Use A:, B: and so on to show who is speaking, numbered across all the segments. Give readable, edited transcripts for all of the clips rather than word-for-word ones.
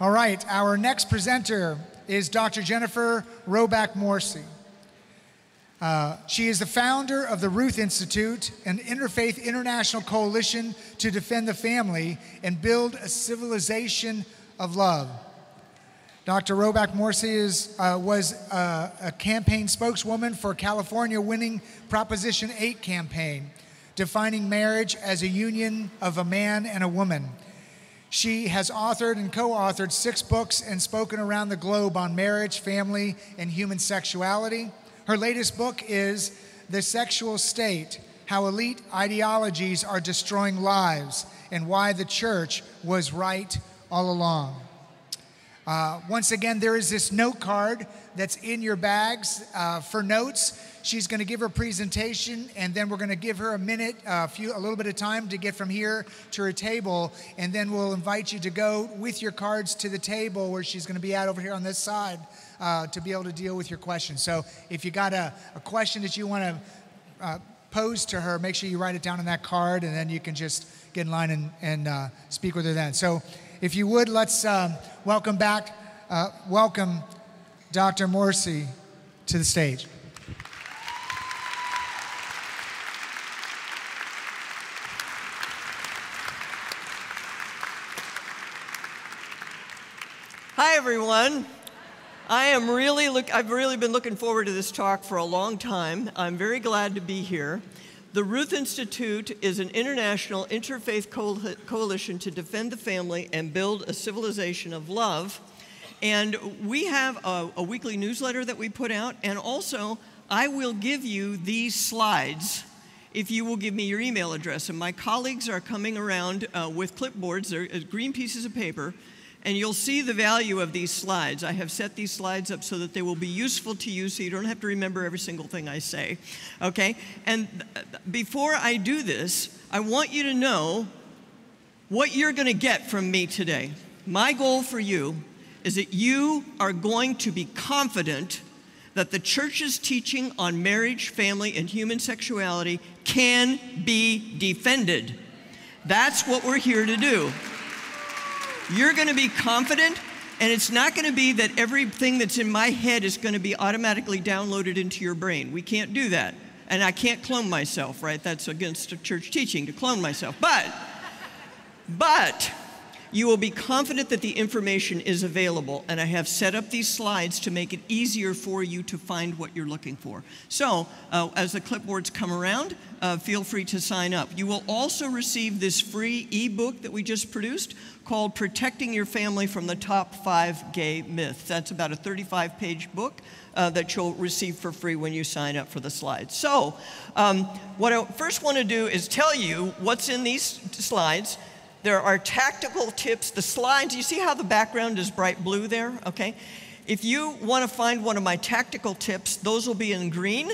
A: All right, our next presenter is Dr. Jennifer Roback Morse. She is the founder of the Ruth Institute, an interfaith international coalition to defend the family and build a civilization of love. Dr. Roback Morse was a campaign spokeswoman for California winning Proposition 8 campaign, defining marriage as a union of a man and a woman. She has authored and co-authored 6 books and spoken around the globe on marriage, family, and human sexuality. Her latest book is The Sexual State: How Elite Ideologies Are Destroying Lives and Why the Church Was Right All Along. Once again, there is this note card that's in your bags for notes. She's going to give her presentation, and then we're going to give her a minute, a little bit of time to get from here to her table, and then we'll invite you to go with your cards to the table where she's going to be at over here on this side to be able to deal with your questions. So if you got a question that you want to pose to her, make sure you write it down on that card, and then you can just get in line and speak with her then. So if you would, let's welcome Dr. Morse to the stage.
B: Hi, everyone. I've really been looking forward to this talk for a long time. I'm very glad to be here. The Ruth Institute is an international interfaith coalition to defend the family and build a civilization of love. And we have a weekly newsletter that we put out, and also I will give you these slides if you will give me your email address. And my colleagues are coming around with clipboards. They're green pieces of paper. And you'll see the value of these slides. I have set these slides up so that they will be useful to you, so you don't have to remember every single thing I say, okay? And before I do this, I want you to know what you're going to get from me today. My goal for you is that you are going to be confident that the church's teaching on marriage, family, and human sexuality can be defended. That's what we're here to do. You're going to be confident, and it's not going to be that everything that's in my head is going to be automatically downloaded into your brain. We can't do that. And I can't clone myself, right? That's against church teaching to clone myself. But you will be confident that the information is available, and I have set up these slides to make it easier for you to find what you're looking for. So as the clipboards come around, feel free to sign up. You will also receive this free ebook that we just produced called Protecting Your Family from the Top 5 Gay Myths. That's about a 35-page book that you'll receive for free when you sign up for the slides. So what I first want to do is tell you what's in these slides. There are tactical tips. The slides, you see how the background is bright blue there? Okay. If you want to find one of my tactical tips, those will be in green.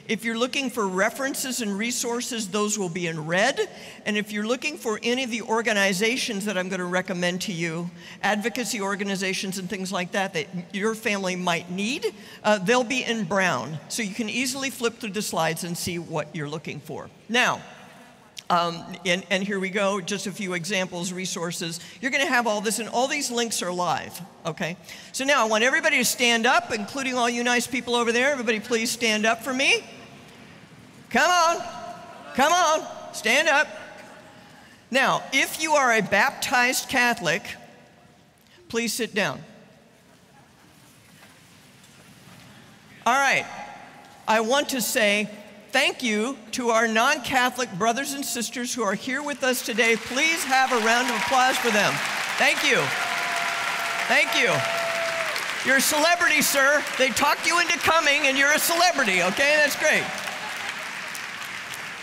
B: If you're looking for references and resources, those will be in red. And if you're looking for any of the organizations that I'm going to recommend to you, advocacy organizations and things like that that your family might need, they'll be in brown. So you can easily flip through the slides and see what you're looking for. Now, and here we go, just a few examples, resources. You're going to have all this, and all these links are live, okay? So now I want everybody to stand up, including all you nice people over there. Everybody please stand up for me. Come on, stand up. Now, if you are a baptized Catholic, please sit down. All right, I want to say thank you to our non-Catholic brothers and sisters who are here with us today. Please have a round of applause for them. Thank you. Thank you. You're a celebrity, sir. They talked you into coming, and you're a celebrity, okay? That's great.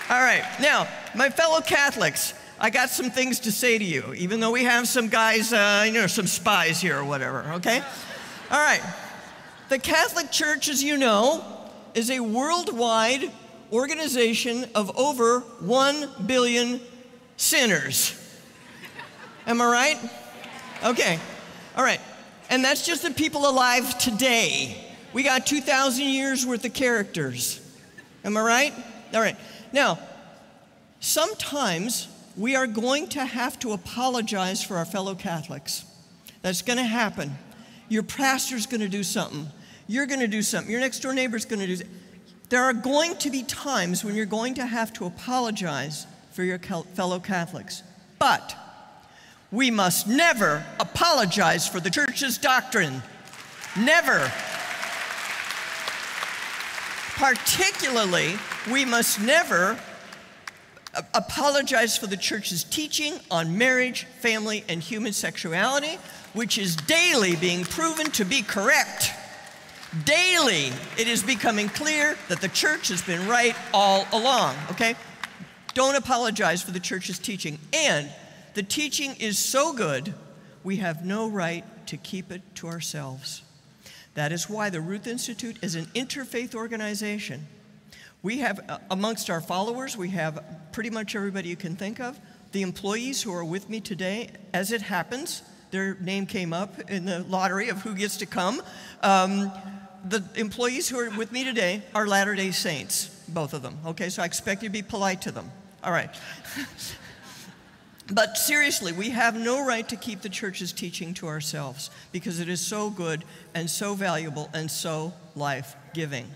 B: All right, now, my fellow Catholics, I got some things to say to you, even though we have some guys, some spies here or whatever, okay? All right, the Catholic Church, as you know, is a worldwide organization of over 1 billion sinners. Am I right? Okay, all right. And that's just the people alive today. We got 2,000 years worth of characters. Am I right? All right. Now, sometimes we are going to have to apologize for our fellow Catholics. That's going to happen. Your pastor's going to do something. You're going to do something. Your next door neighbor's going to do something. There are going to be times when you're going to have to apologize for your fellow Catholics. But we must never apologize for the church's doctrine. Never. Particularly, we must never apologize for the church's teaching on marriage, family, and human sexuality, which is daily being proven to be correct. Daily, it is becoming clear that the church has been right all along, okay? Don't apologize for the church's teaching. And the teaching is so good, we have no right to keep it to ourselves. That is why the Ruth Institute is an interfaith organization. We have, amongst our followers, we have pretty much everybody you can think of. The employees who are with me today, as it happens, their name came up in the lottery of who gets to come. The employees who are with me today are Latter-day Saints, both of them, okay? So I expect you to be polite to them. All right. But seriously, we have no right to keep the church's teaching to ourselves because it is so good and so valuable and so life-giving.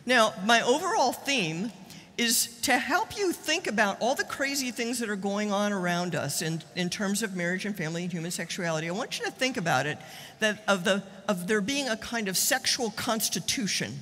B: Now, my overall theme is to help you think about all the crazy things that are going on around us in terms of marriage and family and human sexuality. I want you to think about it, that of there being a kind of sexual constitution.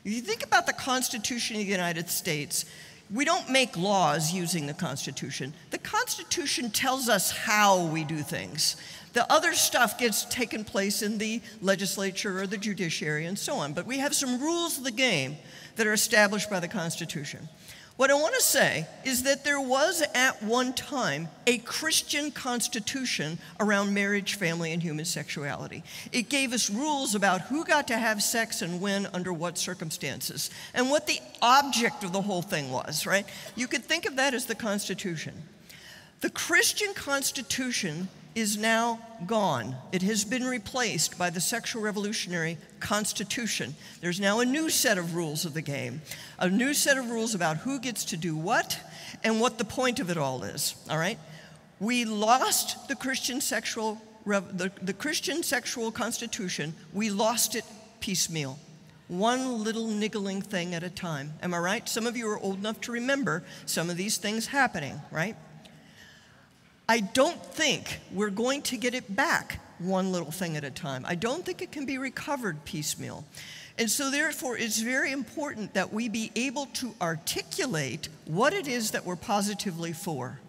B: If you think about the Constitution of the United States, we don't make laws using the Constitution. The Constitution tells us how we do things. The other stuff gets taken place in the legislature or the judiciary and so on. But we have some rules of the game that are established by the Constitution. What I want to say is that there was at one time a Christian constitution around marriage, family, and human sexuality. It gave us rules about who got to have sex and when, under what circumstances, and what the object of the whole thing was, right? You could think of that as the Constitution. The Christian Constitution is now gone. It has been replaced by the sexual revolutionary Constitution. There's now a new set of rules of the game, a new set of rules about who gets to do what and what the point of it all is, all right? We lost the Christian sexual Constitution. We lost it piecemeal, one little niggling thing at a time. Am I right? Some of you are old enough to remember some of these things happening, right? I don't think we're going to get it back one little thing at a time. I don't think it can be recovered piecemeal. And so therefore, it's very important that we be able to articulate what it is that we're positively for.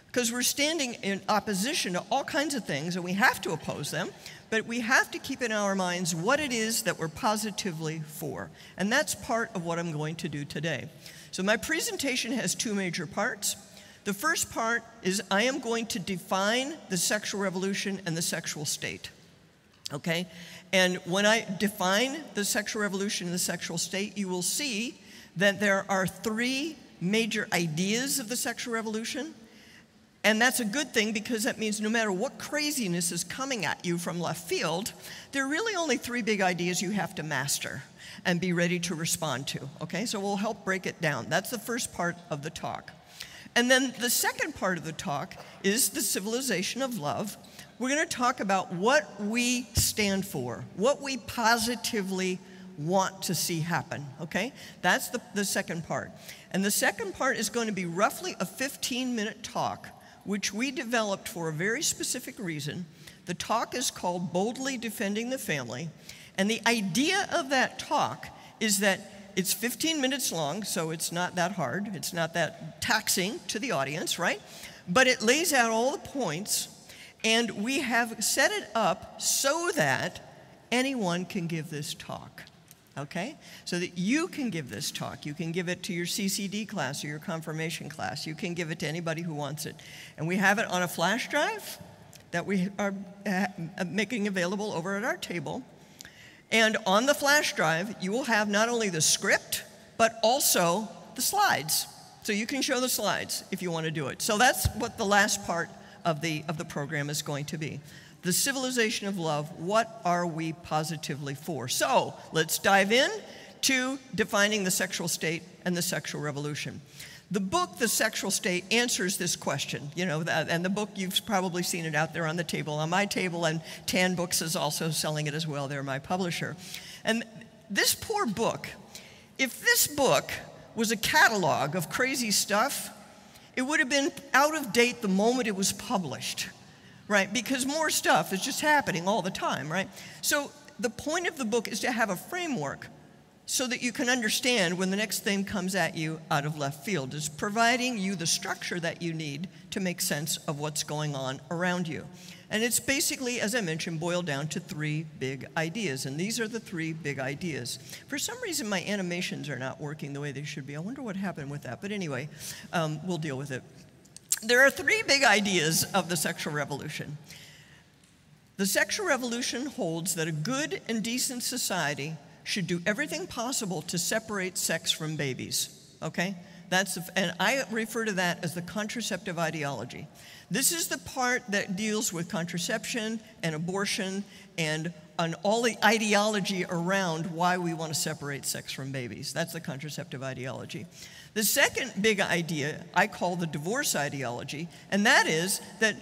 B: Because we're standing in opposition to all kinds of things, and we have to oppose them, but we have to keep in our minds what it is that we're positively for. And that's part of what I'm going to do today. So my presentation has two major parts. The first part is I am going to define the sexual revolution and the sexual state, okay? And when I define the sexual revolution and the sexual state, you will see that there are three major ideas of the sexual revolution. And that's a good thing because that means no matter what craziness is coming at you from left field, there are really only three big ideas you have to master and be ready to respond to, okay? So we'll help break it down. That's the first part of the talk. And then the second part of the talk is the civilization of love. We're going to talk about what we stand for, what we positively want to see happen, okay? That's the second part. And the second part is going to be roughly a 15-minute talk, which we developed for a very specific reason. The talk is called Boldly Defending the Family. And the idea of that talk is that it's 15 minutes long, so it's not that hard. It's not that taxing to the audience, right? But it lays out all the points, and we have set it up so that anyone can give this talk, okay? So that you can give this talk. You can give it to your CCD class or your confirmation class. You can give it to anybody who wants it. And we have it on a flash drive that we are making available over at our table. And on the flash drive, you will have not only the script, but also the slides. So you can show the slides if you want to do it. So that's what the last part of the program is going to be. The civilization of love, what are we positively for? So let's dive in to defining the sexual state and the sexual revolution. The book, The Sexual State, answers this question, you know, and the book, you've probably seen it out there on the table, on my table, and Tan Books is also selling it as well. They're my publisher. And this poor book, if this book was a catalog of crazy stuff, it would have been out of date the moment it was published, right? Because more stuff is just happening all the time, right? So the point of the book is to have a framework so that you can understand when the next thing comes at you out of left field. It's providing you the structure that you need to make sense of what's going on around you. And it's basically, as I mentioned, boiled down to 3 big ideas. And these are the 3 big ideas. For some reason, my animations are not working the way they should be. I wonder what happened with that. But anyway, we'll deal with it. There are 3 big ideas of the sexual revolution. The sexual revolution holds that a good and decent society should do everything possible to separate sex from babies, okay? And I refer to that as the contraceptive ideology. This is the part that deals with contraception and abortion and all the ideology around why we want to separate sex from babies. That's the contraceptive ideology. The second big idea I call the divorce ideology, and that is that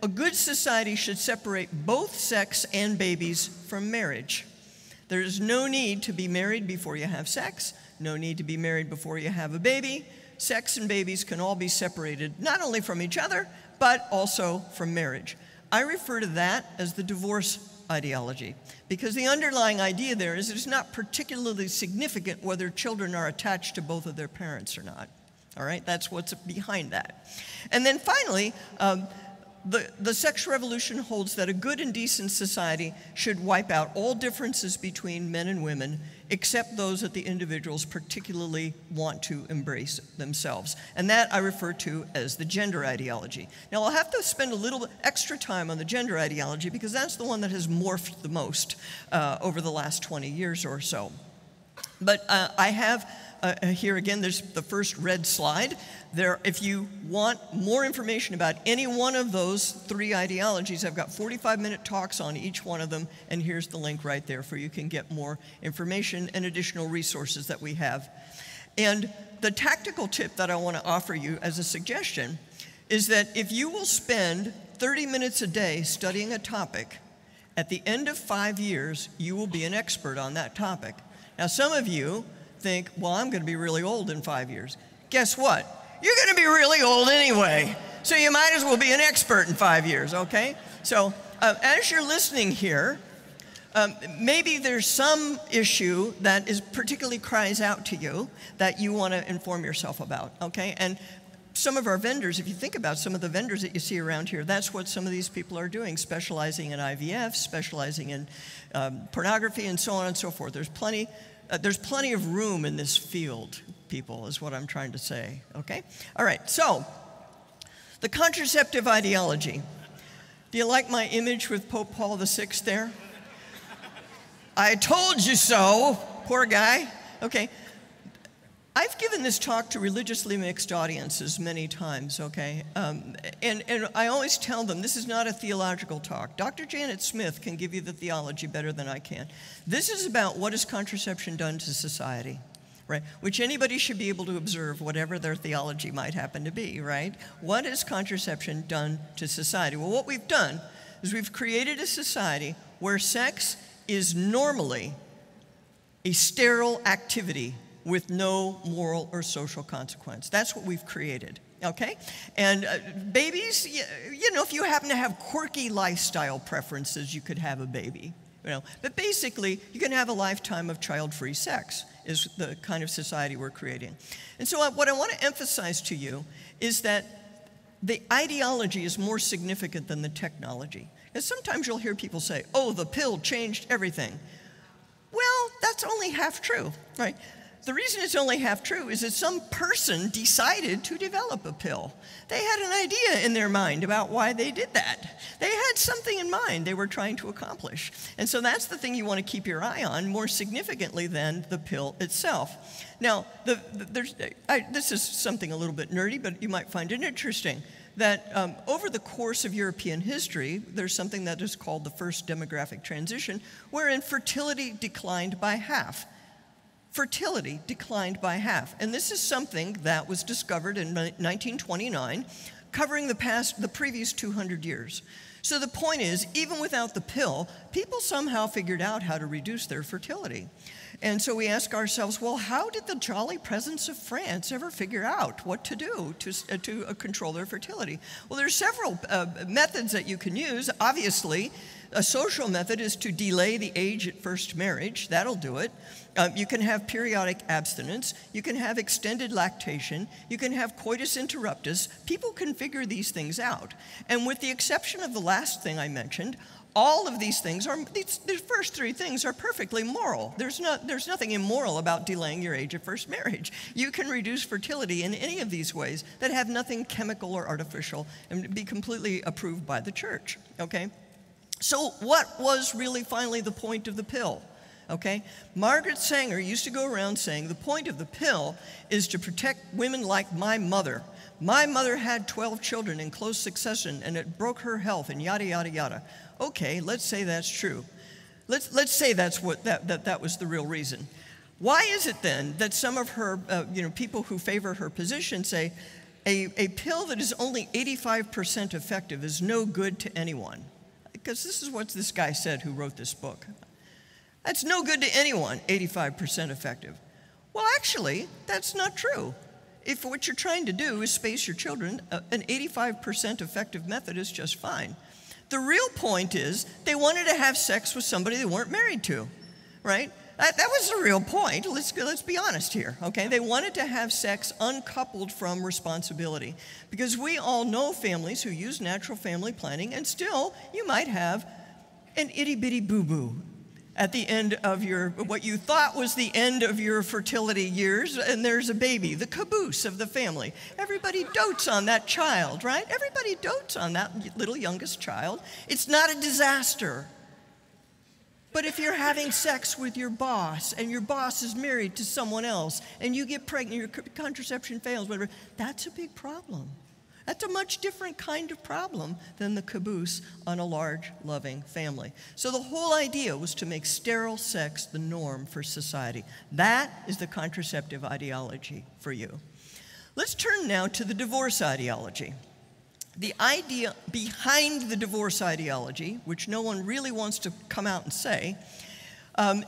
B: a good society should separate both sex and babies from marriage. There is no need to be married before you have sex, no need to be married before you have a baby. Sex and babies can all be separated, not only from each other, but also from marriage. I refer to that as the divorce ideology, because the underlying idea there is it's not particularly significant whether children are attached to both of their parents or not. All right, that's what's behind that. And then finally, the sexual revolution holds that a good and decent society should wipe out all differences between men and women, except those that the individuals particularly want to embrace themselves. And that I refer to as the gender ideology. Now, I'll have to spend a little extra time on the gender ideology because that's the one that has morphed the most over the last 20 years or so. But I have here again, there's the first red slide. There, if you want more information about any one of those 3 ideologies, I've got 45-minute talks on each one of them, and here's the link right there for you can get more information and additional resources that we have. And the tactical tip that I want to offer you as a suggestion is that if you will spend 30 minutes a day studying a topic, at the end of 5 years, you will be an expert on that topic. Now, some of you think, well, I'm going to be really old in 5 years. Guess what? You're going to be really old anyway. So you might as well be an expert in 5 years, okay? So as you're listening here, maybe there's some issue that particularly cries out to you that you want to inform yourself about, okay? And some of our vendors, if you think about some of the vendors that you see around here, that's what some of these people are doing, specializing in IVF, specializing in pornography, and so on and so forth. There's plenty of room in this field, people, is what I'm trying to say, okay? All right, so the contraceptive ideology. Do you like my image with Pope Paul VI there? I told you so, poor guy. Okay, I've given this talk to religiously mixed audiences many times, okay? And I always tell them this is not a theological talk. Dr. Janet Smith can give you the theology better than I can. This is about what has contraception done to society, right? Which anybody should be able to observe, whatever their theology might happen to be, right? What has contraception done to society? Well, what we've done is we've created a society where sex is normally a sterile activity with no moral or social consequence. That's what we've created, okay? And babies, you know, if you happen to have quirky lifestyle preferences, you could have a baby, you know. But basically, you can have a lifetime of child-free sex is the kind of society we're creating. And so what I want to emphasize to you is that the ideology is more significant than the technology. And sometimes you'll hear people say, oh, the pill changed everything. Well, that's only half true, right? The reason it's only half true is that some person decided to develop a pill. They had an idea in their mind about why they did that. They had something in mind they were trying to accomplish. And so that's the thing you want to keep your eye on more significantly than the pill itself. Now, this is something a little bit nerdy, but you might find it interesting that over the course of European history, there's something that is called the first demographic transition, wherein fertility declined by half. fertility declined by half. And this is something that was discovered in 1929, covering the previous 200 years. So the point is, even without the pill, people somehow figured out how to reduce their fertility. And so we ask ourselves, well, how did the jolly peasants of France ever figure out what to do to control their fertility? Well, there's several methods that you can use. Obviously, a social method is to delay the age at first marriage. That'll do it. You can have periodic abstinence. You can have extended lactation. You can have coitus interruptus. People can figure these things out. And with the exception of the last thing I mentioned, all of these things the first three things are perfectly moral. There's nothing immoral about delaying your age at first marriage. You can reduce fertility in any of these ways that have nothing chemical or artificial and be completely approved by the church, okay? So what was really finally the point of the pill? Okay, Margaret Sanger used to go around saying the point of the pill is to protect women like my mother. My mother had 12 children in close succession and it broke her health and yada, yada, yada. Okay, let's say that's true. Let's say that's what that was the real reason. Why is it then that some of her, people who favor her position say a pill that is only 85% effective is no good to anyone? Because this is what this guy said who wrote this book. That's no good to anyone, 85% effective. Well, actually, that's not true. If what you're trying to do is space your children, an 85% effective method is just fine. The real point is they wanted to have sex with somebody they weren't married to, right? That was the real point. Let's be honest here, okay? They wanted to have sex uncoupled from responsibility because we all know families who use natural family planning and still you might have an itty-bitty boo-boo at the end of what you thought was the end of your fertility years, and there's a baby, the caboose of the family. Everybody dotes on that child, right? Everybody dotes on that little youngest child. It's not a disaster. But if you're having sex with your boss, and your boss is married to someone else, and you get pregnant, your contraception fails, whatever, that's a big problem. That's a much different kind of problem than the caboose on a large, loving family. So the whole idea was to make sterile sex the norm for society. That is the contraceptive ideology for you. Let's turn now to the divorce ideology. The idea behind the divorce ideology, which no one really wants to come out and say,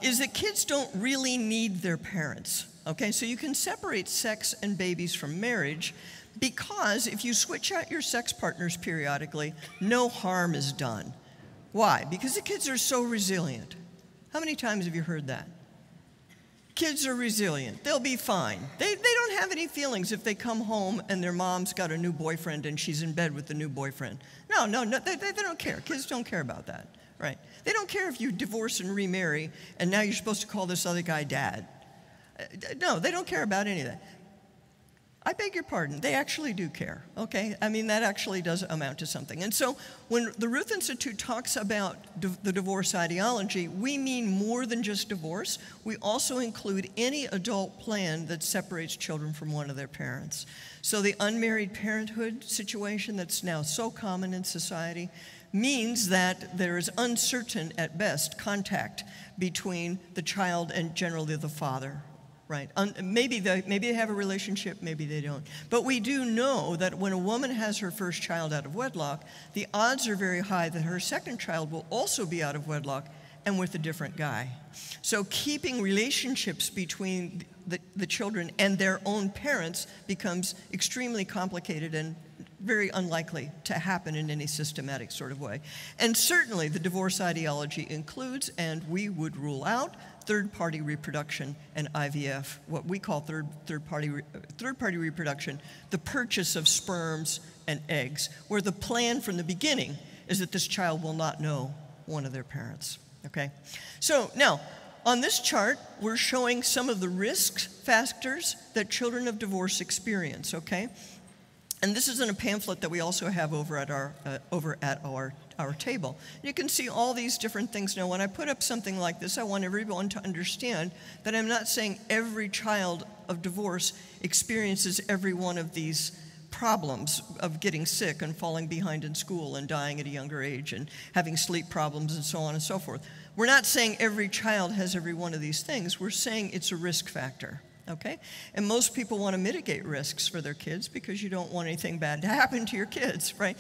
B: is that kids don't really need their parents. Okay, so you can separate sex and babies from marriage because if you switch out your sex partners periodically, no harm is done. Why? Because the kids are so resilient. How many times have you heard that? Kids are resilient. They'll be fine. They don't have any feelings if they come home and their mom's got a new boyfriend and she's in bed with the new boyfriend. No, they don't care. Kids don't care about that, right? They don't care if you divorce and remarry and now you're supposed to call this other guy dad. No, they don't care about any of that. I beg your pardon, they actually do care, okay? I mean, that actually does amount to something. And so when the Ruth Institute talks about the divorce ideology, we mean more than just divorce. We also include any adult plan that separates children from one of their parents. So the unmarried parenthood situation that's now so common in society means that there is uncertain, at best, contact between the child and generally the father. Right. Maybe they have a relationship, maybe they don't. But we do know that when a woman has her first child out of wedlock, the odds are very high that her second child will also be out of wedlock and with a different guy. So keeping relationships between the children and their own parents becomes extremely complicated and very unlikely to happen in any systematic sort of way. And certainly the divorce ideology includes, and we would rule out, third-party reproduction and IVF, what we call third-party reproduction, the purchase of sperms and eggs, where the plan from the beginning is that this child will not know one of their parents, okay? So now, on this chart, we're showing some of the risk factors that children of divorce experience, okay? And this is in a pamphlet that we also have over at our table. You can see all these different things. Now, when I put up something like this, I want everyone to understand that I'm not saying every child of divorce experiences every one of these problems of getting sick and falling behind in school and dying at a younger age and having sleep problems and so on and so forth. We're not saying every child has every one of these things. We're saying it's a risk factor, okay? And most people want to mitigate risks for their kids because you don't want anything bad to happen to your kids, right?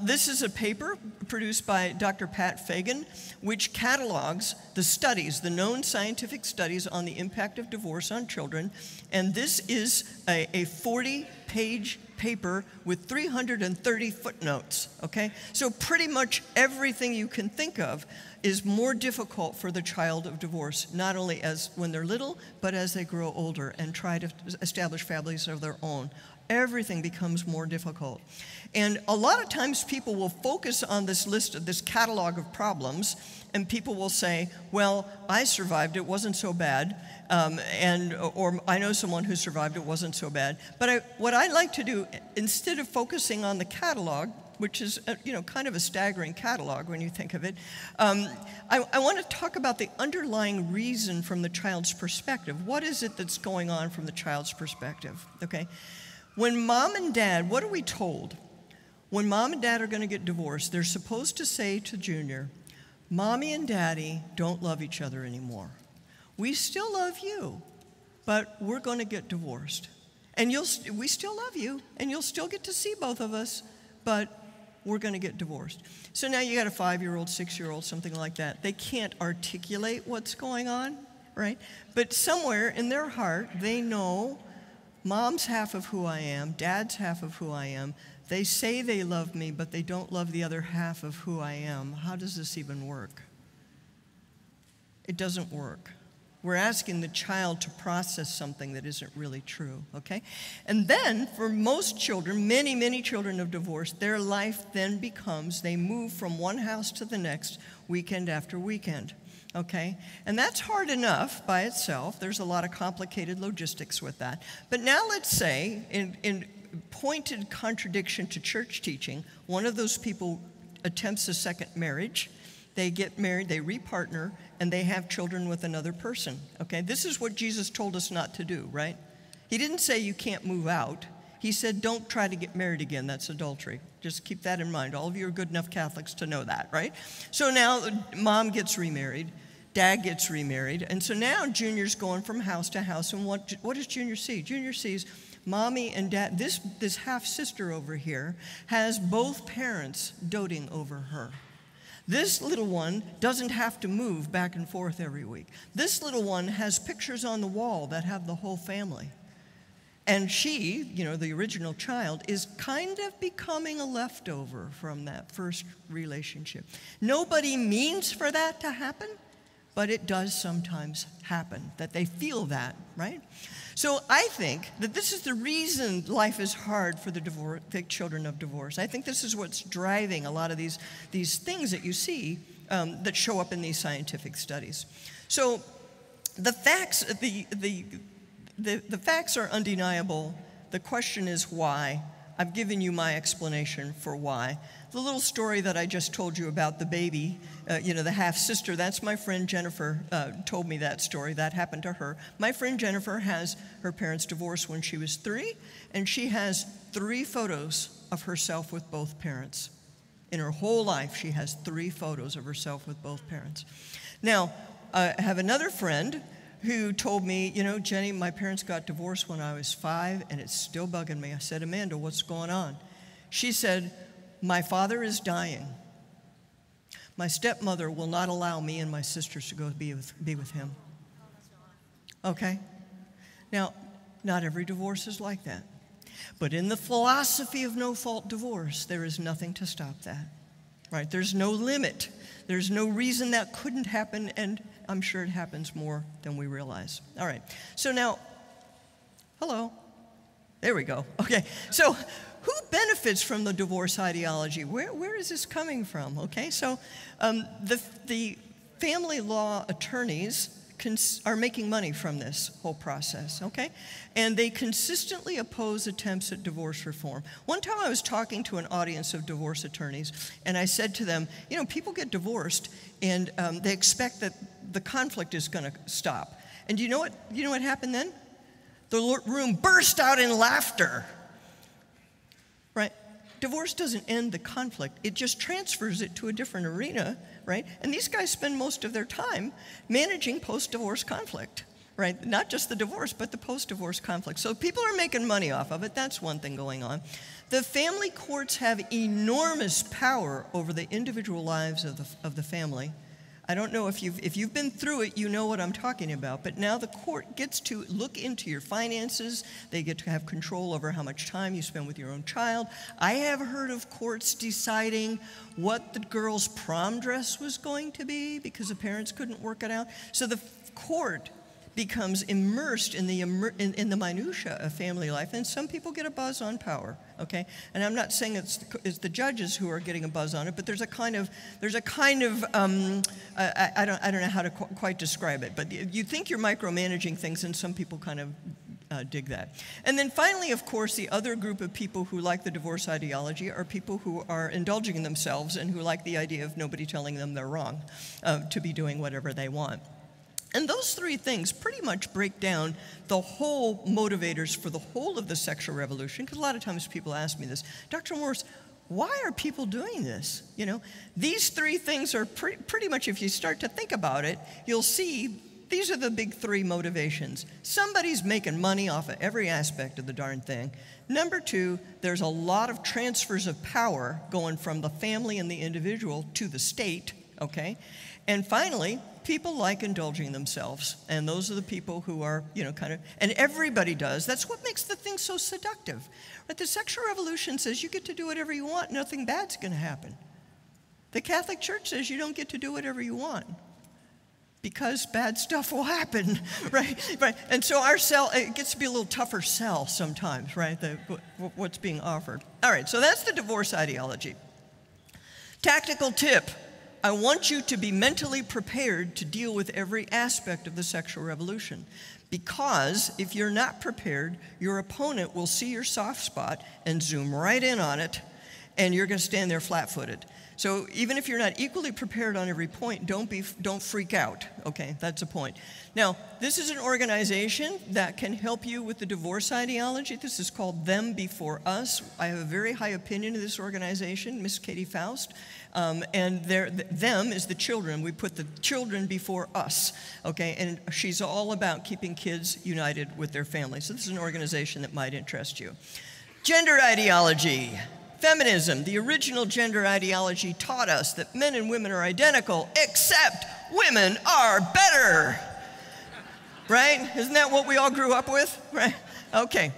B: This is a paper produced by Dr. Pat Fagan, which catalogs the studies, the known scientific studies on the impact of divorce on children. And this is a 40-page paper with 330 footnotes, okay? So pretty much everything you can think of is more difficult for the child of divorce, not only as when they're little, but as they grow older and try to establish families of their own. Everything becomes more difficult. And a lot of times people will focus on this list of this catalog of problems, and people will say, well, I survived, it wasn't so bad, or I know someone who survived, it wasn't so bad. But what I like to do, instead of focusing on the catalog, which is kind of a staggering catalog when you think of it, I want to talk about the underlying reason from the child's perspective. What is it that's going on from the child's perspective, okay? When mom and dad, what are we told? When mom and dad are going to get divorced, they're supposed to say to Junior, Mommy and Daddy don't love each other anymore. We still love you, but we're going to get divorced. And we still love you, and you'll still get to see both of us, but we're going to get divorced. So now you got a 5-year-old, 6-year-old, something like that. They can't articulate what's going on, right? But somewhere in their heart, they know mom's half of who I am, dad's half of who I am. They say they love me, but they don't love the other half of who I am. How does this even work? It doesn't work. We're asking the child to process something that isn't really true, okay? And then, for most children, many, many children of divorce, their life then becomes, they move from one house to the next, weekend after weekend, okay? And that's hard enough by itself. There's a lot of complicated logistics with that. But now let's say, in pointed contradiction to church teaching, one of those people attempts a second marriage. They get married, they repartner, and they have children with another person, okay? This is what Jesus told us not to do, right? He didn't say you can't move out. He said don't try to get married again. That's adultery. Just keep that in mind. All of you are good enough Catholics to know that, right? So now mom gets remarried, dad gets remarried, and so now Junior's going from house to house, and what does Junior see? Junior sees Mommy and Dad, this half-sister over here has both parents doting over her. This little one doesn't have to move back and forth every week. This little one has pictures on the wall that have the whole family. And she, the original child, is kind of becoming a leftover from that first relationship. Nobody means for that to happen, but it does sometimes happen, that they feel that, right? So I think that this is the reason life is hard for the children of divorce. I think this is what's driving a lot of these things that you see that show up in these scientific studies. So the facts, the facts are undeniable. The question is why. I've given you my explanation for why. The little story that I just told you about the baby, the half-sister, that's my friend Jennifer told me that story. That happened to her. My friend Jennifer has her parents divorced when she was 3, and she has 3 photos of herself with both parents. In her whole life, she has 3 photos of herself with both parents. Now, I have another friend who told me, Jenny, my parents got divorced when I was 5, and it's still bugging me. I said, Amanda, what's going on? She said, my father is dying. My stepmother will not allow me and my sisters to go be with him. Okay? Now, not every divorce is like that. But in the philosophy of no-fault divorce, there is nothing to stop that. Right? There's no limit. There's no reason that couldn't happen, and I'm sure it happens more than we realize. All right. So now, hello. There we go. Okay. So who benefits from the divorce ideology? Where is this coming from? Okay. So the family law attorneys are making money from this whole process, okay? And they consistently oppose attempts at divorce reform. One time I was talking to an audience of divorce attorneys, and I said to them, people get divorced, and they expect that the conflict is going to stop. And you know what happened then? The room burst out in laughter. divorce doesn't end the conflict. It just transfers it to a different arena, right? And these guys spend most of their time managing post-divorce conflict, right? Not just the divorce, but the post-divorce conflict. So people are making money off of it. That's one thing going on. The family courts have enormous power over the individual lives of the family. I don't know if you've been through it, you know what I'm talking about. But now the court gets to look into your finances. They get to have control over how much time you spend with your own child. I have heard of courts deciding what the girl's prom dress was going to be because the parents couldn't work it out. So the court becomes immersed in the minutia of family life, and some people get a buzz on power. Okay, and I'm not saying it's the judges who are getting a buzz on it, but there's a kind of I don't know how to quite describe it, but you think you're micromanaging things, and some people kind of dig that. And then finally, of course, the other group of people who like the divorce ideology are people who are indulging in themselves and who like the idea of nobody telling them they're wrong, to be doing whatever they want. And those three things pretty much break down the whole motivators for the whole of the sexual revolution, because a lot of times people ask me this, Dr. Morse, why are people doing this? You know, these three things are pretty much, if you start to think about it, you'll see these are the big three motivations. Somebody's making money off of every aspect of the darn thing. Number two, there's a lot of transfers of power going from the family and the individual to the state, okay? And finally, people like indulging themselves, and those are the people who are, and everybody does. That's what makes the thing so seductive. But the sexual revolution says you get to do whatever you want, nothing bad's going to happen. The Catholic Church says you don't get to do whatever you want because bad stuff will happen, right? And so our sell, it gets to be a little tougher sell sometimes, right? What's being offered. All right, so that's the divorce ideology. Tactical tip. I want you to be mentally prepared to deal with every aspect of the sexual revolution, because if you're not prepared, your opponent will see your soft spot and zoom right in on it, and you're going to stand there flat-footed. So even if you're not equally prepared on every point, don't freak out, okay? That's a point. Now, this is an organization that can help you with the divorce ideology. This is called Them Before Us. I have a very high opinion of this organization, Miss Katie Faust, and them is the children. We put the children before us, okay? And she's all about keeping kids united with their families. So this is an organization that might interest you. Gender ideology. Feminism, the original gender ideology, taught us that men and women are identical, except women are better. Right? Isn't that what we all grew up with? Right? Okay.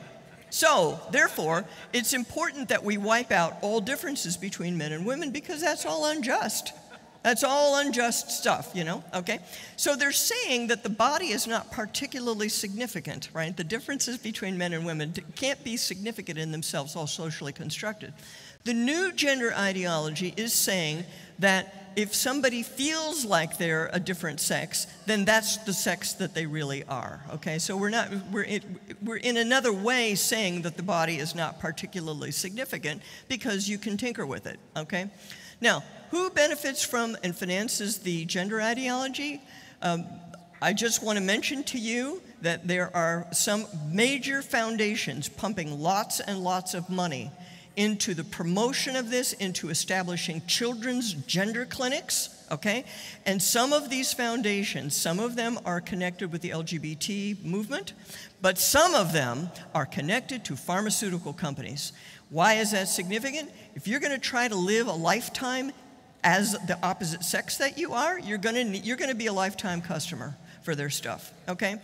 B: So, therefore, it's important that we wipe out all differences between men and women, because that's all unjust. That's all unjust stuff, okay? So they're saying that the body is not particularly significant, right? The differences between men and women can't be significant in themselves, all socially constructed. The new gender ideology is saying that if somebody feels like they're a different sex, then that's the sex that they really are, okay? So we're in another way saying that the body is not particularly significant because you can tinker with it, okay? Now, who benefits from and finances the gender ideology? I just want to mention to you that there are some major foundations pumping lots and lots of money into the promotion of this, into establishing children's gender clinics, okay? And some of these foundations, some of them are connected with the LGBT movement, but some of them are connected to pharmaceutical companies. Why is that significant? If you're going to try to live a lifetime as the opposite sex that you are, you're going to be a lifetime customer for their stuff, okay?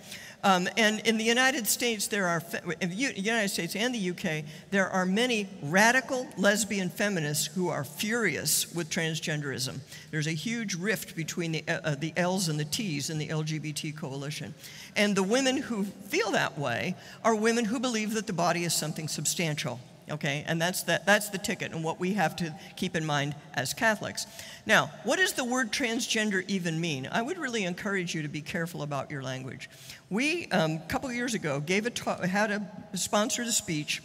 B: And in the United States, in the United States and the UK, there are many radical lesbian feminists who are furious with transgenderism. There's a huge rift between the L's and the T's in the LGBT coalition. And the women who feel that way are women who believe that the body is something substantial. Okay, and that's the ticket and what we have to keep in mind as Catholics. Now, what does the word transgender even mean? I would really encourage you to be careful about your language. We, a couple of years ago, sponsored a speech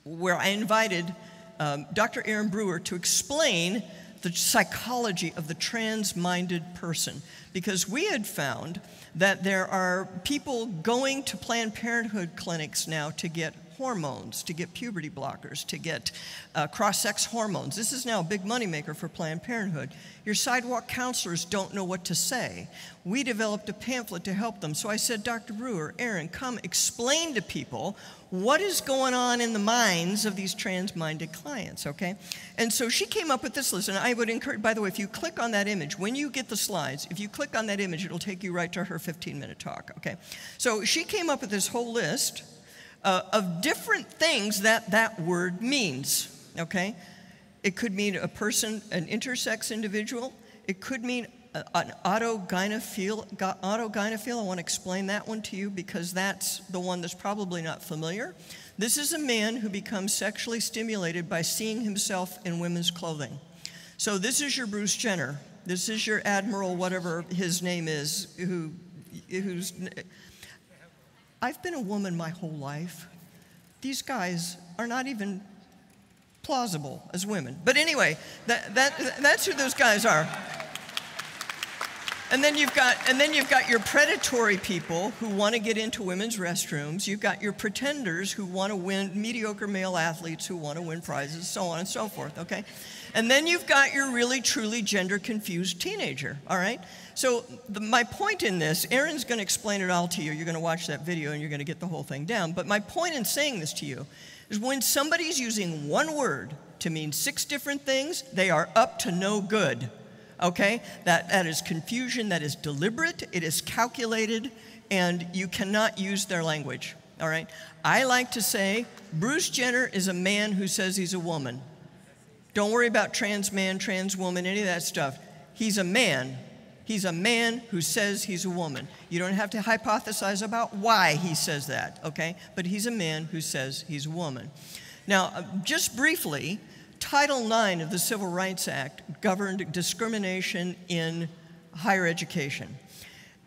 B: where I invited Dr. Aaron Brewer to explain the psychology of the trans-minded person, because we had found that there are people going to Planned Parenthood clinics now to get hormones, to get puberty blockers, to get cross-sex hormones. This is now a big moneymaker for Planned Parenthood. Your sidewalk counselors don't know what to say. We developed a pamphlet to help them. So I said, Dr. Brewer, Aaron, come explain to people what is going on in the minds of these trans-minded clients, okay? And so she came up with this list, and I would encourage, by the way, if you click on that image, when you get the slides, if you click on that image, it'll take you right to her 15-minute talk, okay? So she came up with this whole list of different things that word means, okay? It could mean a person, an intersex individual. It could mean an autogynephile. I want to explain that one to you because that's the one that's probably not familiar. This is a man who becomes sexually stimulated by seeing himself in women's clothing. So this is your Bruce Jenner. This is your Admiral, whatever his name is, who's... I've been a woman my whole life. These guys are not even plausible as women. But anyway, that's who those guys are. And then you've got your predatory people who want to get into women's restrooms. You've got your pretenders who want to win, mediocre male athletes who want to win prizes, so on and so forth, okay? And then you've got your really, truly gender-confused teenager, all right? So my point in this, Aaron's going to explain it all to you. You're going to watch that video and you're going to get the whole thing down. But my point in saying this to you is when somebody's using one word to mean 6 different things, they are up to no good. Okay, that is confusion, that is deliberate, it is calculated, and you cannot use their language, all right? I like to say, Bruce Jenner is a man who says he's a woman. Don't worry about trans man, trans woman, any of that stuff. He's a man. He's a man who says he's a woman. You don't have to hypothesize about why he says that, okay? But he's a man who says he's a woman. Now, just briefly, Title IX of the Civil Rights Act governed discrimination in higher education.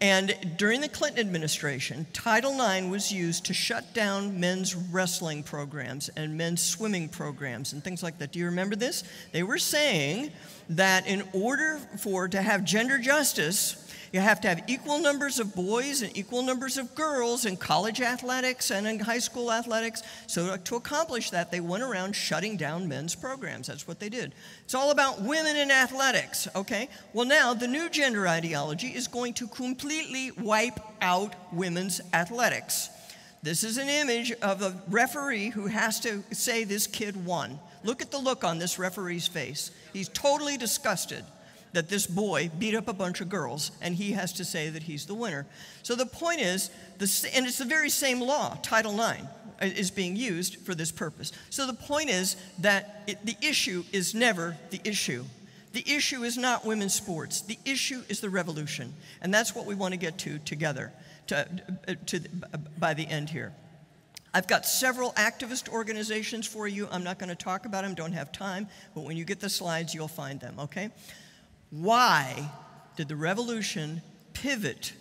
B: And during the Clinton administration, Title IX was used to shut down men's wrestling programs and men's swimming programs and things like that. Do you remember this? They were saying that in order to have gender justice, you have to have equal numbers of boys and equal numbers of girls in college athletics and in high school athletics. So to accomplish that, they went around shutting down men's programs. That's what they did. It's all about women in athletics, okay? Well, now the new gender ideology is going to completely wipe out women's athletics. This is an image of a referee who has to say this kid won. Look at the look on this referee's face. He's totally disgusted that this boy beat up a bunch of girls, and he has to say that he's the winner. So the point is, and it's the very same law, Title IX, is being used for this purpose. So the point is that the issue is never the issue. The issue is not women's sports. The issue is the revolution, and that's what we want to get to together by the end here. I've got several activist organizations for you. I'm not going to talk about them, don't have time, but when you get the slides, you'll find them, okay? Why did the revolution pivot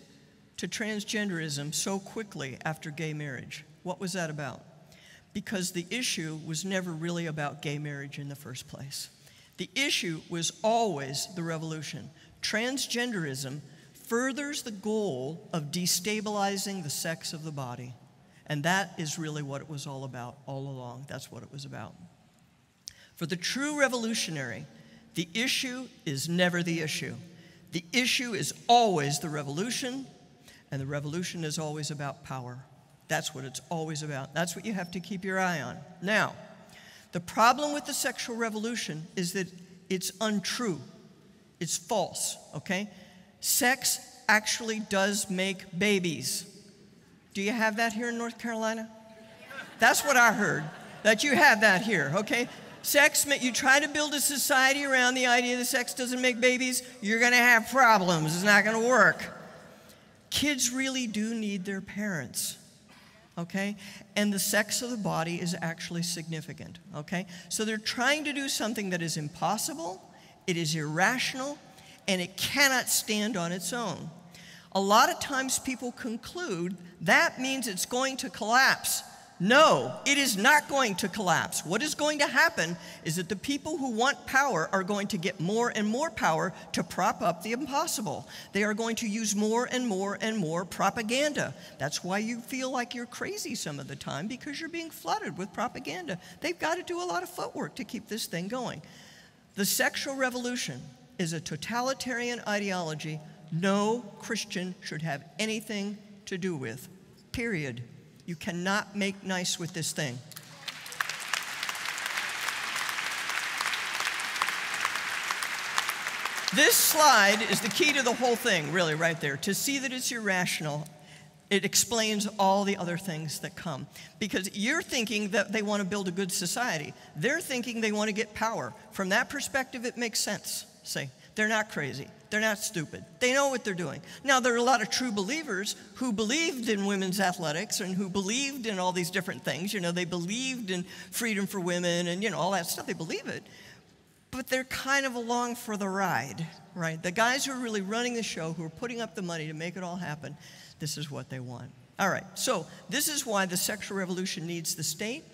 B: to transgenderism so quickly after gay marriage? What was that about? Because the issue was never really about gay marriage in the first place. The issue was always the revolution. Transgenderism furthers the goal of destabilizing the sex of the body. And that is really what it was all about all along. That's what it was about. For the true revolutionary, the issue is never the issue. The issue is always the revolution, and the revolution is always about power. That's what it's always about. That's what you have to keep your eye on. Now, the problem with the sexual revolution is that it's untrue. It's false, okay? Sex actually does make babies. Do you have that here in North Carolina? That's what I heard, that you have that here, okay? Sex, you try to build a society around the idea that sex doesn't make babies, you're going to have problems. It's not going to work. Kids really do need their parents, okay? And the sex of the body is actually significant, okay? So they're trying to do something that is impossible, it is irrational, and it cannot stand on its own. A lot of times people conclude that means it's going to collapse. No, it is not going to collapse. What is going to happen is that the people who want power are going to get more and more power to prop up the impossible. They are going to use more and more and more propaganda. That's why you feel like you're crazy some of the time, because you're being flooded with propaganda. They've got to do a lot of footwork to keep this thing going. The sexual revolution is a totalitarian ideology no Christian should have anything to do with, period. You cannot make nice with this thing. This slide is the key to the whole thing, really, right there. To see that it's irrational, it explains all the other things that come. Because you're thinking that they want to build a good society. They're thinking they want to get power. From that perspective, it makes sense. See, they're not crazy. They're not stupid. They know what they're doing. Now, there are a lot of true believers who believed in women's athletics and who believed in all these different things. You know, they believed in freedom for women and, you know, all that stuff. They believe it. But they're kind of along for the ride, right? The guys who are really running the show, who are putting up the money to make it all happen, this is what they want. All right, so this is why the sexual revolution needs the state.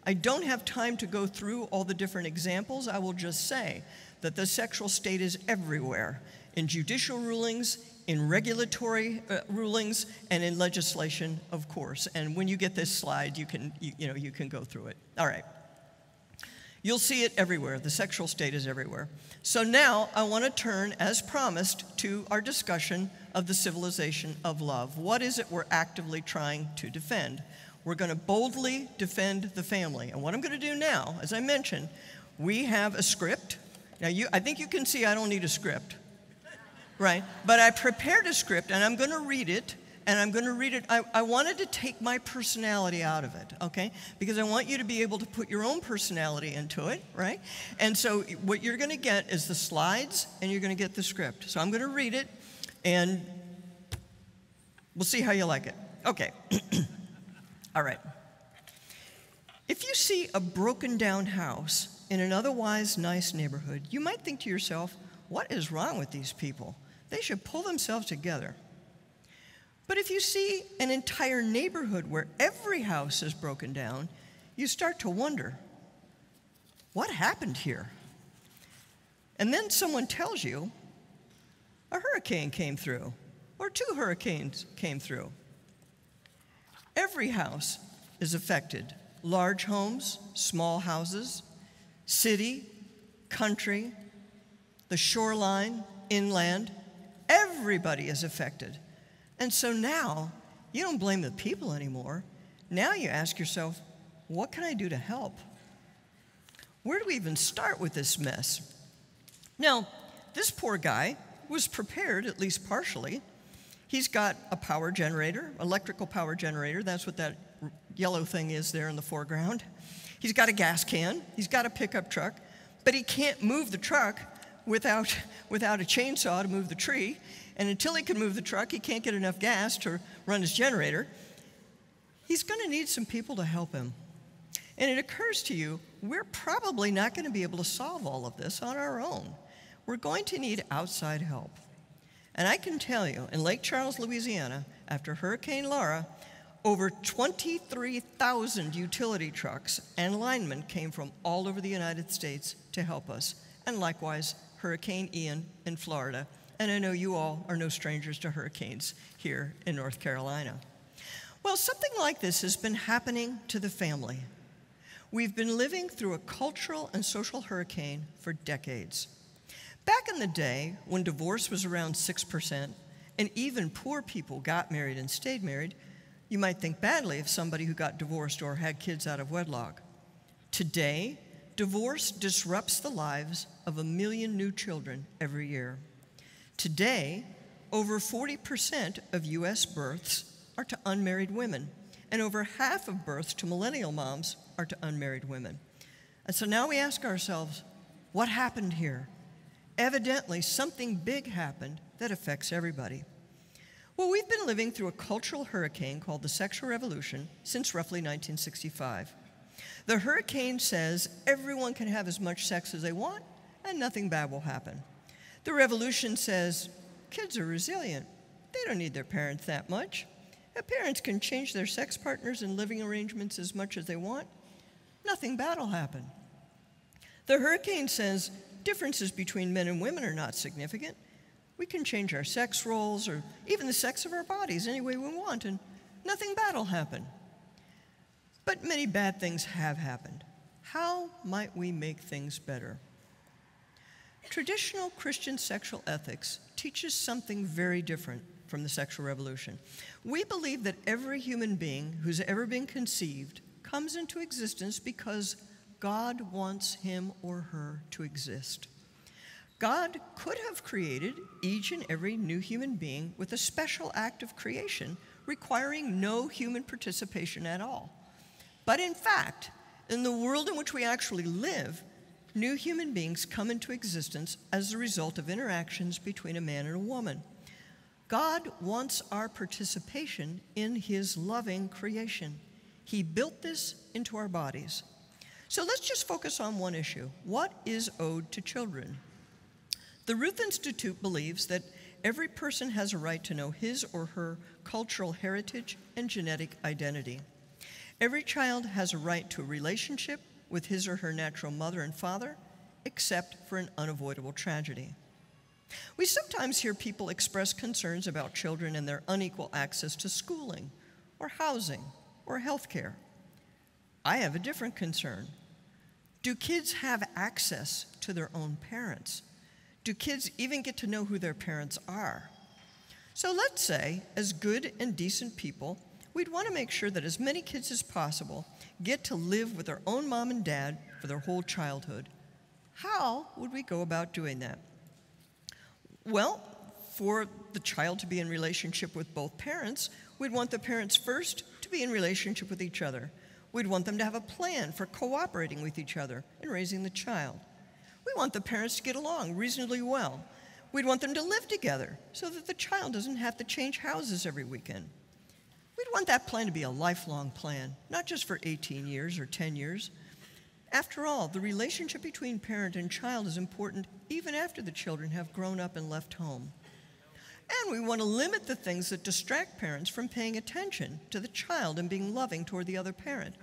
B: I don't have time to go through all the different examples. I will just say that the sexual state is everywhere, in judicial rulings, in regulatory rulings, and in legislation, of course. And when you get this slide, you can go through it. All right. You'll see it everywhere. The sexual state is everywhere. So now I want to turn, as promised, to our discussion of the civilization of love. What is it we're actively trying to defend? We're going to boldly defend the family. And what I'm going to do now, as I mentioned, we have a script. Now, I think you can see I don't need a script. Right? But I prepared a script, and I'm going to read it, and I'm going to read it. I wanted to take my personality out of it, okay? Because I want you to be able to put your own personality into it, right? And so what you're going to get is the slides, and you're going to get the script. So I'm going to read it, and we'll see how you like it. Okay. All right. If you see a broken down house in an otherwise nice neighborhood, you might think to yourself, what is wrong with these people? They should pull themselves together. But if you see an entire neighborhood where every house is broken down, you start to wonder, what happened here? And then someone tells you, a hurricane came through, or 2 hurricanes came through. Every house is affected. Large homes, small houses, city, country, the shoreline, inland, everybody is affected. And so now, you don't blame the people anymore. Now you ask yourself, what can I do to help? Where do we even start with this mess? Now, this poor guy was prepared, at least partially. He's got a power generator, electrical power generator. That's what that yellow thing is there in the foreground. He's got a gas can. He's got a pickup truck. But he can't move the truck without a chainsaw to move the tree. And until he can move the truck, he can't get enough gas to run his generator. He's going to need some people to help him. And it occurs to you, we're probably not going to be able to solve all of this on our own. We're going to need outside help. And I can tell you, in Lake Charles, Louisiana, after Hurricane Laura, over 23,000 utility trucks and linemen came from all over the United States to help us. And likewise, Hurricane Ian in Florida. And I know you all are no strangers to hurricanes here in North Carolina. Well, something like this has been happening to the family. We've been living through a cultural and social hurricane for decades. Back in the day, when divorce was around 6%, and even poor people got married and stayed married, you might think badly of somebody who got divorced or had kids out of wedlock. Today, divorce disrupts the lives of 1 million new children every year. Today, over 40% of U.S. births are to unmarried women, and over half of births to millennial moms are to unmarried women. And so now we ask ourselves, what happened here? Evidently, something big happened that affects everybody. Well, we've been living through a cultural hurricane called the sexual revolution since roughly 1965. The hurricane says everyone can have as much sex as they want and nothing bad will happen. The revolution says kids are resilient. They don't need their parents that much. Parents can change their sex partners and living arrangements as much as they want. Nothing bad will happen. The hurricane says differences between men and women are not significant. We can change our sex roles or even the sex of our bodies any way we want, and nothing bad will happen. But many bad things have happened. How might we make things better? Traditional Christian sexual ethics teaches something very different from the sexual revolution. We believe that every human being who's ever been conceived comes into existence because God wants him or her to exist. God could have created each and every new human being with a special act of creation requiring no human participation at all. But in fact, in the world in which we actually live, new human beings come into existence as a result of interactions between a man and a woman. God wants our participation in his loving creation. He built this into our bodies. So let's just focus on one issue. What is owed to children? The Ruth Institute believes that every person has a right to know his or her cultural heritage and genetic identity. Every child has a right to a relationship with his or her natural mother and father, except for an unavoidable tragedy. We sometimes hear people express concerns about children and their unequal access to schooling, or housing, or health care. I have a different concern. Do kids have access to their own parents? Do kids even get to know who their parents are? So let's say, as good and decent people, we'd want to make sure that as many kids as possible get to live with their own mom and dad for their whole childhood. How would we go about doing that? Well, for the child to be in relationship with both parents, we'd want the parents first to be in relationship with each other. We'd want them to have a plan for cooperating with each other and raising the child. We want the parents to get along reasonably well. We'd want them to live together so that the child doesn't have to change houses every weekend. We'd want that plan to be a lifelong plan, not just for 18 years or 10 years. After all, the relationship between parent and child is important even after the children have grown up and left home. And we want to limit the things that distract parents from paying attention to the child and being loving toward the other parent.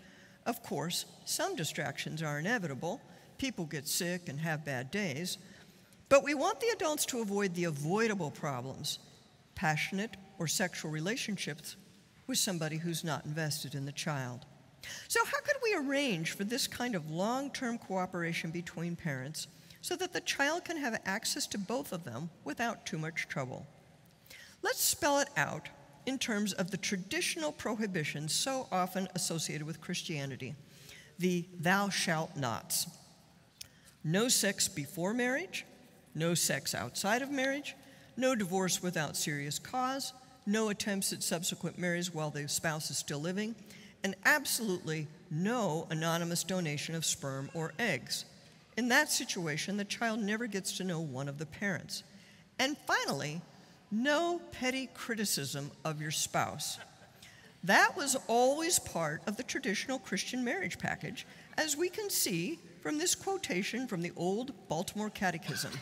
B: Of course, some distractions are inevitable. People get sick and have bad days. But we want the adults to avoid the avoidable problems, passionate or sexual relationships with somebody who's not invested in the child. So how could we arrange for this kind of long-term cooperation between parents so that the child can have access to both of them without too much trouble? Let's spell it out in terms of the traditional prohibitions so often associated with Christianity, the thou shalt nots. No sex before marriage, no sex outside of marriage, no divorce without serious cause, no attempts at subsequent marriage while the spouse is still living, and absolutely no anonymous donation of sperm or eggs. In that situation, the child never gets to know one of the parents. And finally, no petty criticism of your spouse. That was always part of the traditional Christian marriage package, as we can see from this quotation from the old Baltimore Catechism.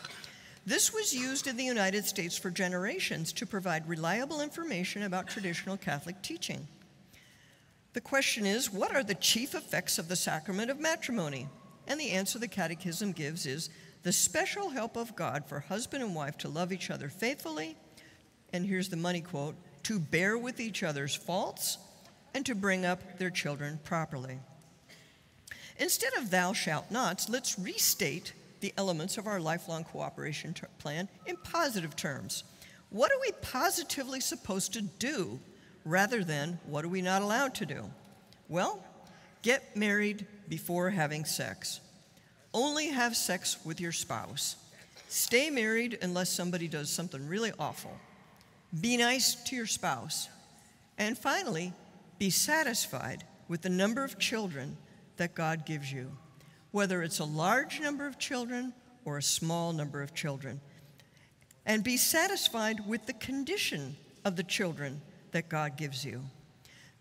B: This was used in the United States for generations to provide reliable information about traditional Catholic teaching. The question is, what are the chief effects of the sacrament of matrimony? And the answer the Catechism gives is the special help of God for husband and wife to love each other faithfully, and here's the money quote, to bear with each other's faults and to bring up their children properly. Instead of thou shalt nots, let's restate the elements of our lifelong cooperation plan in positive terms. What are we positively supposed to do rather than what are we not allowed to do? Well, get married before having sex. Only have sex with your spouse. Stay married unless somebody does something really awful. Be nice to your spouse. And finally, be satisfied with the number of children that God gives you, whether it's a large number of children or a small number of children. And be satisfied with the condition of the children that God gives you.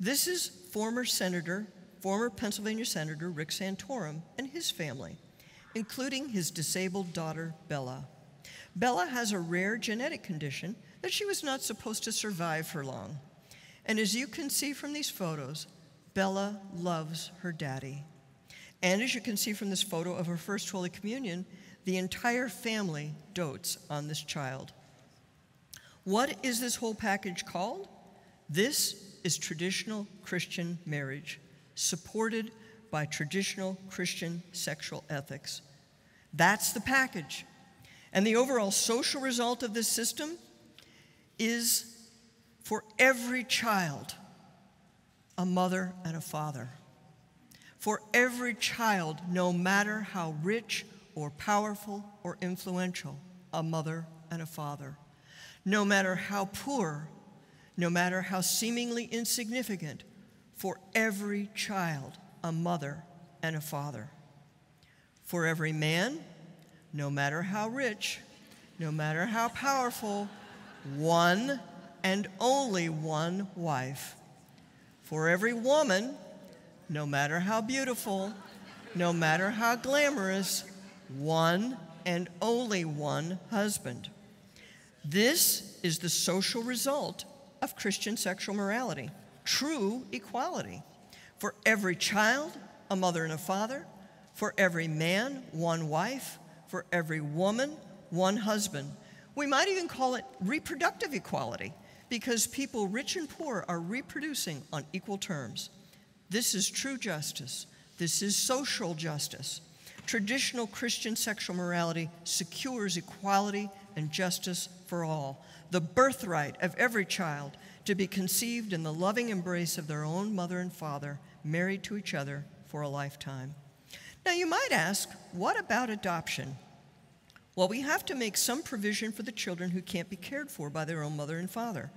B: This is former Pennsylvania Senator Rick Santorum and his family, including his disabled daughter, Bella. Bella has a rare genetic condition that she was not supposed to survive for long. And as you can see from these photos, Bella loves her daddy. And as you can see from this photo of her first Holy Communion, the entire family dotes on this child. What is this whole package called? This is traditional Christian marriage, supported by traditional Christian sexual ethics. That's the package. And the overall social result of this system is, for every child, a mother and a father. For every child, no matter how rich or powerful or influential, a mother and a father. No matter how poor, no matter how seemingly insignificant, for every child, a mother and a father. For every man, no matter how rich, no matter how powerful, one and only one wife. For every woman, no matter how beautiful, no matter how glamorous, one and only one husband. This is the social result of Christian sexual morality, true equality. For every child, a mother and a father. For every man, one wife. For every woman, one husband. We might even call it reproductive equality, because people rich and poor are reproducing on equal terms. This is true justice. This is social justice. Traditional Christian sexual morality secures equality and justice for all, the birthright of every child to be conceived in the loving embrace of their own mother and father, married to each other for a lifetime. Now you might ask, what about adoption? Well, we have to make some provision for the children who can't be cared for by their own mother and father.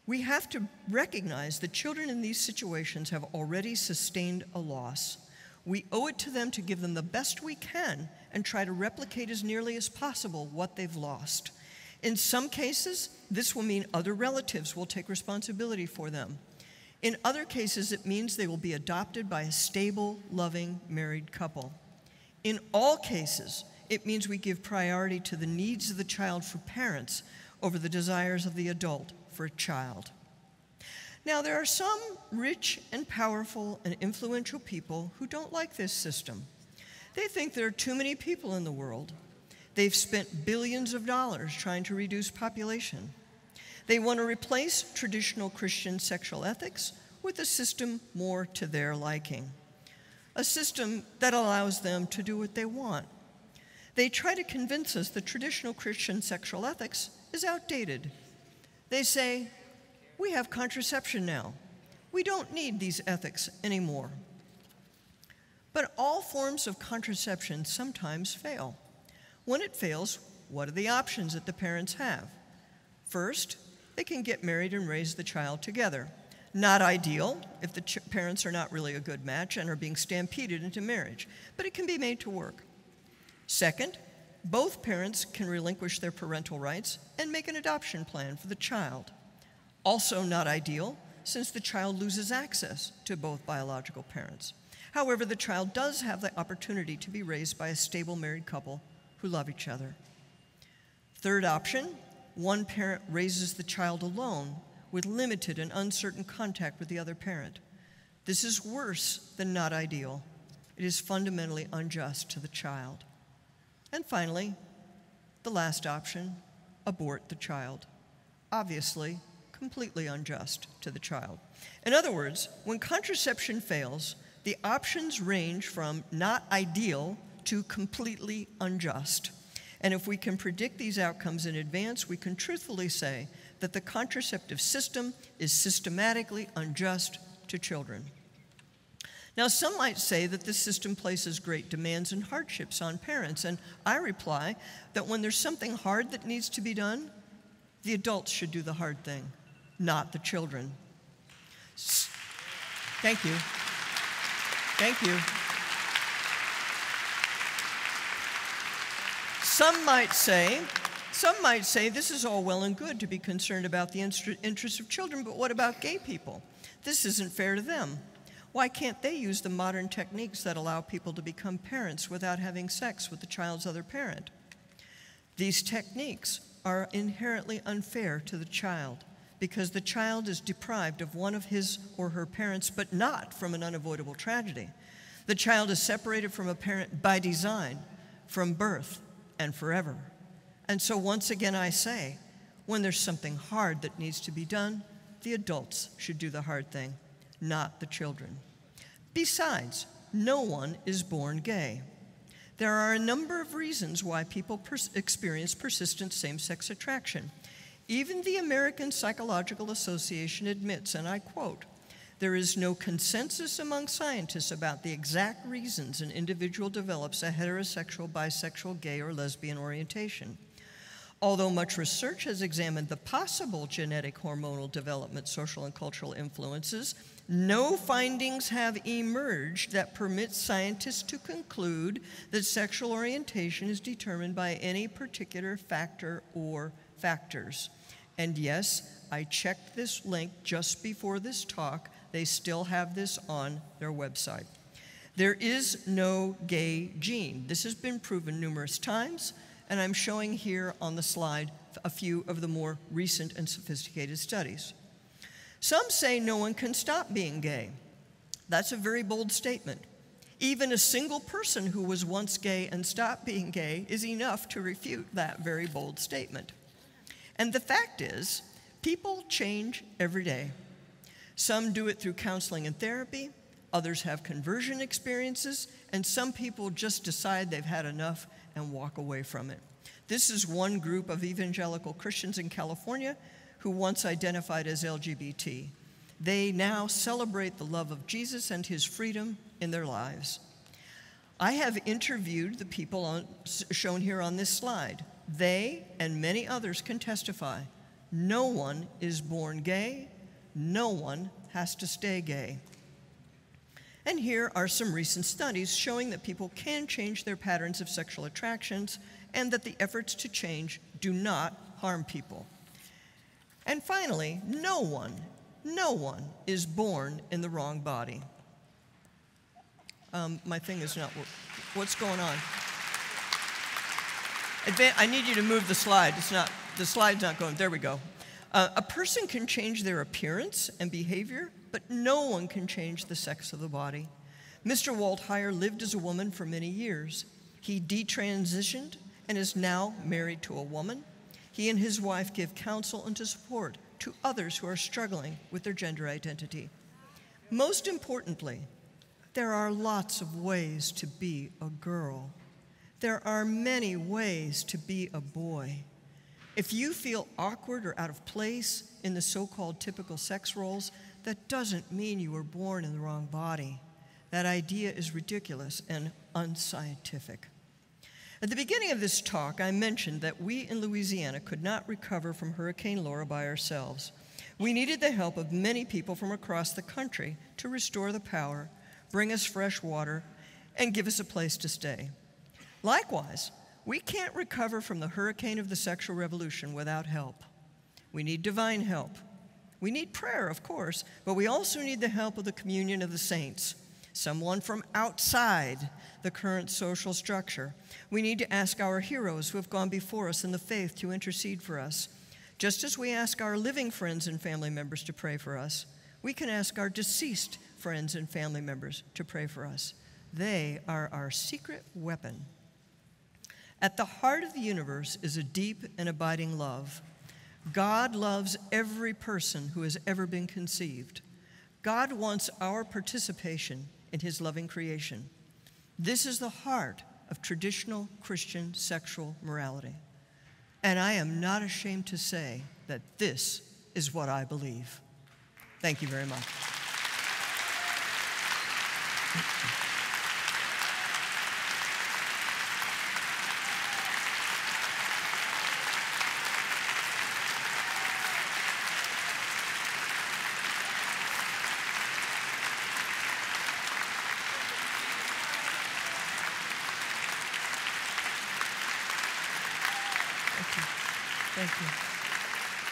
B: We have to recognize that children in these situations have already sustained a loss. We owe it to them to give them the best we can and try to replicate as nearly as possible what they've lost. In some cases, this will mean other relatives will take responsibility for them. In other cases, it means they will be adopted by a stable, loving, married couple. In all cases, it means we give priority to the needs of the child for parents over the desires of the adult for a child. Now, there are some rich and powerful and influential people who don't like this system. They think there are too many people in the world. They've spent billions of dollars trying to reduce population. They want to replace traditional Christian sexual ethics with a system more to their liking, a system that allows them to do what they want. They try to convince us that traditional Christian sexual ethics is outdated. They say, we have contraception now. We don't need these ethics anymore. But all forms of contraception sometimes fail. When it fails, what are the options that the parents have? First, they can get married and raise the child together. Not ideal if the parents are not really a good match and are being stampeded into marriage, but it can be made to work. Second, both parents can relinquish their parental rights and make an adoption plan for the child. Also not ideal, since the child loses access to both biological parents. However, the child does have the opportunity to be raised by a stable married couple who love each other. Third option, one parent raises the child alone with limited and uncertain contact with the other parent. This is worse than not ideal. It is fundamentally unjust to the child. And finally, the last option, abort the child. Obviously, completely unjust to the child. In other words, when contraception fails, the options range from not ideal to completely unjust. And if we can predict these outcomes in advance, we can truthfully say that the contraceptive system is systematically unjust to children. Now, some might say that this system places great demands and hardships on parents, and I reply that when there's something hard that needs to be done, the adults should do the hard thing, not the children. Thank you. Thank you. Some might say this is all well and good to be concerned about the interests of children, but what about gay people? This isn't fair to them. Why can't they use the modern techniques that allow people to become parents without having sex with the child's other parent? These techniques are inherently unfair to the child. because the child is deprived of one of his or her parents, but not from an unavoidable tragedy. The child is separated from a parent by design, from birth and forever. And so once again I say, when there's something hard that needs to be done, the adults should do the hard thing, not the children. Besides, no one is born gay. There are a number of reasons why people experience persistent same-sex attraction. Even the American Psychological Association admits, and I quote, "There is no consensus among scientists about the exact reasons an individual develops a heterosexual, bisexual, gay, or lesbian orientation. Although much research has examined the possible genetic hormonal development, social and cultural influences, no findings have emerged that permit scientists to conclude that sexual orientation is determined by any particular factor or factors." And yes, I checked this link just before this talk. They still have this on their website. There is no gay gene. This has been proven numerous times, and I'm showing here on the slide a few of the more recent and sophisticated studies. Some say no one can stop being gay. That's a very bold statement. Even a single person who was once gay and stopped being gay is enough to refute that very bold statement. And the fact is, people change every day. Some do it through counseling and therapy, others have conversion experiences, and some people just decide they've had enough and walk away from it. This is one group of evangelical Christians in California who once identified as LGBT. They now celebrate the love of Jesus and his freedom in their lives. I have interviewed the people shown here on this slide. They and many others can testify. No one is born gay. No one has to stay gay. And here are some recent studies showing that people can change their patterns of sexual attractions and that the efforts to change do not harm people. And finally, no one is born in the wrong body. My thing is not, what's going on? I need you to move the slide. The slide's not going, there we go. A person can change their appearance and behavior, but no one can change the sex of the body. Mr. Waldheyer lived as a woman for many years. He detransitioned and is now married to a woman. He and his wife give counsel and support to others who are struggling with their gender identity. Most importantly, there are lots of ways to be a girl. There are many ways to be a boy. If you feel awkward or out of place in the so-called typical sex roles, that doesn't mean you were born in the wrong body. That idea is ridiculous and unscientific. At the beginning of this talk, I mentioned that we in Louisiana could not recover from Hurricane Laura by ourselves. We needed the help of many people from across the country to restore the power, bring us fresh water, and give us a place to stay. Likewise, we can't recover from the hurricane of the sexual revolution without help. We need divine help. We need prayer, of course, but we also need the help of the communion of the saints, someone from outside the current social structure. We need to ask our heroes who have gone before us in the faith to intercede for us. Just as we ask our living friends and family members to pray for us, we can ask our deceased friends and family members to pray for us. They are our secret weapon. At the heart of the universe is a deep and abiding love. God loves every person who has ever been conceived. God wants our participation in his loving creation. This is the heart of traditional Christian sexual morality. And I am not ashamed to say that this is what I believe. Thank you very much. Thank you.